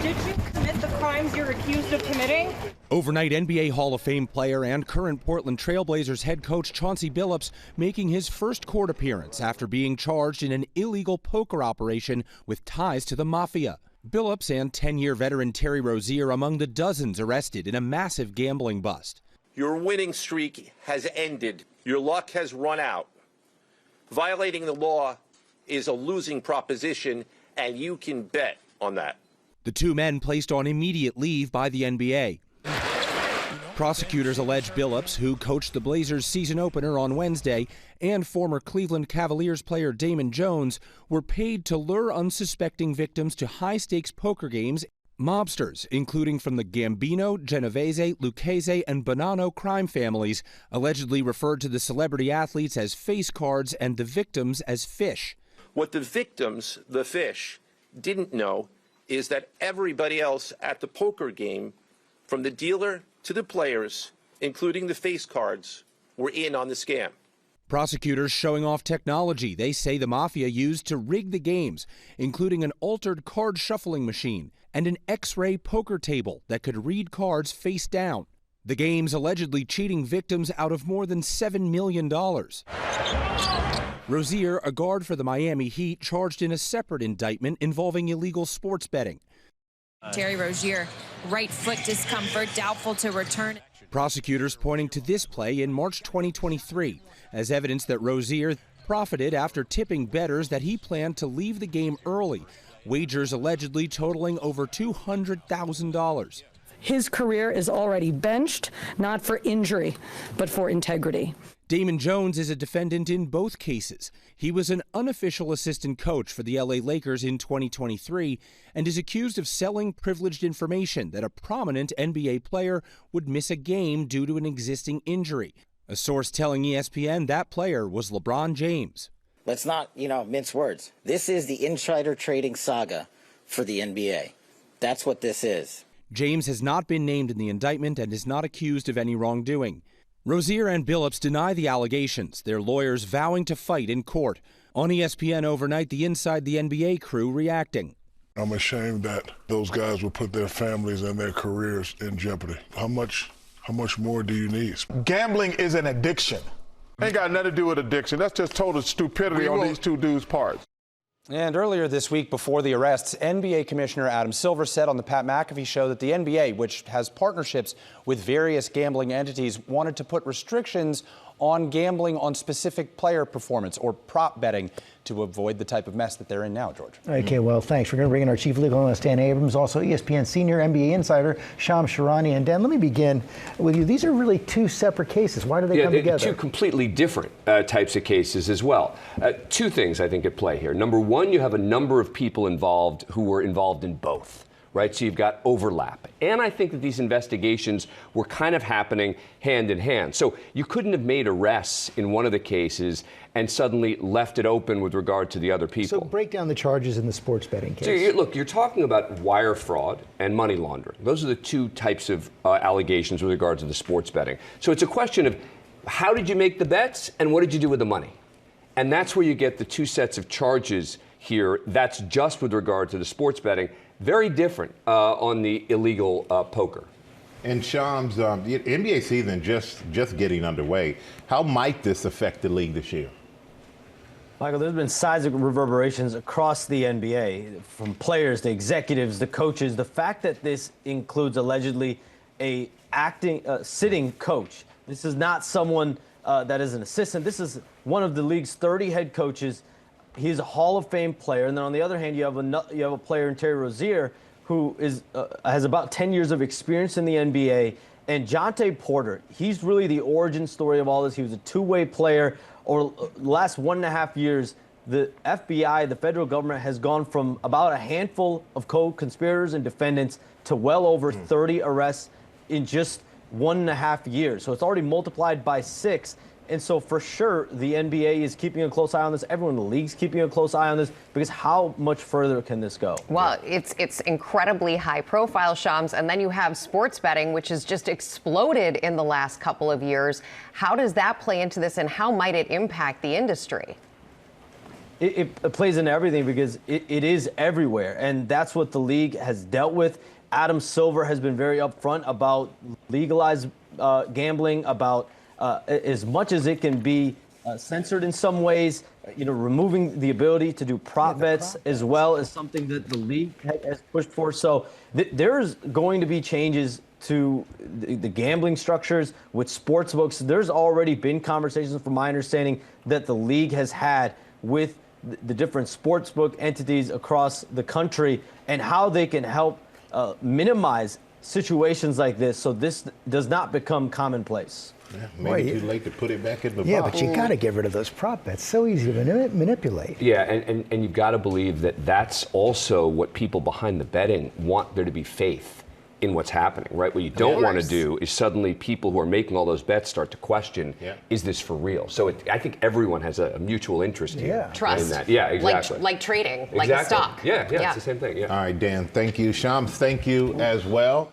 Did you commit the crimes you're accused of committing? Overnight, NBA Hall of Fame player and current Portland Trail Blazers head coach Chauncey Billups making his first court appearance after being charged in an illegal poker operation with ties to the mafia. Billups and 10-year veteran Terry Rozier among the dozens arrested in a massive gambling bust. Your winning streak has ended. Your luck has run out. Violating the law is a losing proposition, and you can bet on that. The two men placed on immediate leave by the NBA. Prosecutors allege Billups, who coached the Blazers' season opener on Wednesday, and former Cleveland Cavaliers player Damon Jones were paid to lure unsuspecting victims to high-stakes poker games. Mobsters, including from the Gambino, Genovese, Lucchese, and Bonanno crime families, allegedly referred to the celebrity athletes as face cards and the victims as fish. What the victims, the fish, didn't know is that everybody else at the poker game, from the dealer to the players, including the face cards, were in on the scam. Prosecutors showing off technology they say the mafia used to rig the games, including an altered card shuffling machine and an X-ray poker table that could read cards face down. The games allegedly cheating victims out of more than $7 million. Rozier, a guard for the Miami Heat, charged in a separate indictment involving illegal sports betting. Terry Rozier, right foot discomfort, doubtful to return. Prosecutors pointing to this play in March 2023 as evidence that Rozier profited after tipping bettors that he planned to leave the game early, wagers allegedly totaling over $200,000. His career is already benched, not for injury, but for integrity. Damon Jones is a defendant in both cases. He was an unofficial assistant coach for the LA Lakers in 2023 and is accused of selling privileged information that a prominent NBA player would miss a game due to an existing injury. A source telling ESPN that player was LeBron James. Let's not, mince words. This is the insider trading saga for the NBA. That's what this is. James has not been named in the indictment and is not accused of any wrongdoing. Rozier and Billups deny the allegations, their lawyers vowing to fight in court. On ESPN overnight, the Inside the NBA crew reacting. I'm ashamed that those guys will put their families and their careers in jeopardy. How much more do you need? Gambling is an addiction. Ain't got nothing to do with addiction. That's just total stupidity on these two dudes' parts. And earlier this week, before the arrests, NBA Commissioner Adam Silver said on the Pat McAfee show that the NBA, which has partnerships with various gambling entities, wanted to put restrictions on gambling on specific player performance or prop betting to avoid the type of mess that they're in now, George. Okay, well, thanks. We're going to bring in our chief legal analyst, Dan Abrams, also ESPN senior NBA insider, Shams Charania. And Dan, let me begin with you. These are really two separate cases. Why do they come together? Two completely different types of cases as well. Two things I think at play here. Number one, you have a number of people involved who were involved in both. Right, so you've got overlap. And I think that these investigations were kind of happening hand in hand. So you couldn't have made arrests in one of the cases and suddenly left it open with regard to the other people. So break down the charges in the sports betting case. So look, you're talking about wire fraud and money laundering. Those are the two types of allegations with regard to the sports betting. So it's a question of how did you make the bets and what did you do with the money? And that's where you get the two sets of charges here. That's just with regard to the sports betting. Very different on the illegal poker. And Shams, the NBA season just getting underway. How might this affect the league this year? Michael, there's been seismic reverberations across the NBA, from players to executives to coaches. The fact that this includes allegedly a sitting coach. This is not someone that is an assistant. This is one of the league's 30 head coaches. He's a Hall of Fame player, and then on the other hand, you have a player in Terry Rozier who has about 10 years of experience in the NBA, and Jonte Porter. He's really the origin story of all this. He was a two-way player. Over the last 1.5 years, the FBI, the federal government, has gone from about a handful of co-conspirators and defendants to well over 30 arrests in just 1.5 years. So it's already multiplied by 6. And so for sure, the NBA is keeping a close eye on this. Everyone in the league's keeping a close eye on this, because how much further can this go? Well, it's incredibly high profile, Shams. And then you have sports betting, which has just exploded in the last couple of years. How does that play into this, and how might it impact the industry? it plays into everything because it is everywhere. And that's what the league has dealt with. Adam Silver has been very upfront about legalized gambling, about as much as it can be censored in some ways, removing the ability to do prop bets as well is something that the league has pushed for. So there's going to be changes to the gambling structures with sports books. There's already been conversations, from my understanding, that the league has had with the different sports book entities across the country and how they can help minimize situations like this so this does not become commonplace. Yeah, maybe too late to put it back in the box. Yeah, but you got to get rid of those prop bets. So easy to manipulate. Yeah, and you've got to believe that that's also what people behind the betting want there to be faith in what's happening, right? What you don't want to do is suddenly people who are making all those bets start to question, is this for real? So I think everyone has a mutual interest here. Trust. In that. Yeah, exactly. Like trading, like a stock. Yeah, it's the same thing. Yeah. All right, Dan, thank you. Shams, thank you as well.